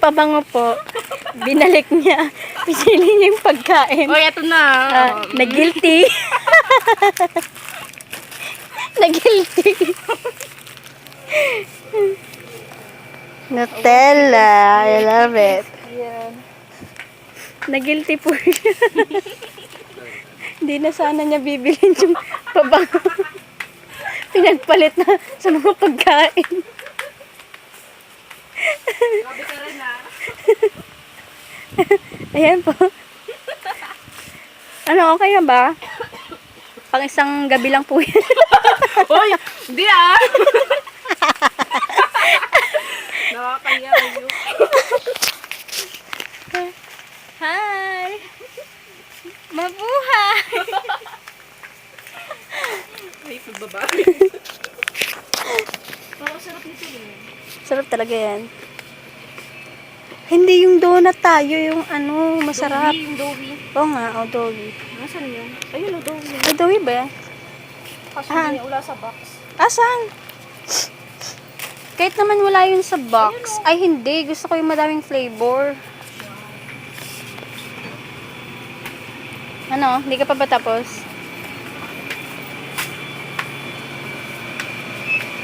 pabango po. Binalik niya. Pinili niya yung pagkain. Oy, eto na. Na-guilty. Na-guilty. Nutella. I love it. Yeah. Na-guilty po siya. Hindi na sana niya bibilin yung pabango. Pinagpalit na sa mga pagkain. Grabe ka rin ah. Ayan po. Ano, okay na ba? Pang isang gabi lang po yan. Hoy, hindi ah. Nakakaya yun. Hi! Mabuhay! Ay, pagbaba. Parang sarap nito eh. Sarap talaga yan. Hindi yung donut tayo, yung ano, masarap. Doughy, yung doughy. Oo nga, o doughy. Nasaan yun? Ayun o, doughy. Ay, doughy ba yan? Kasi Ah. hindi niya ula sa box. Asan? Kahit naman wala yun sa box. Ay, hindi. Gusto ko yung madaming flavor. Ano? Hindi ka pa ba tapos?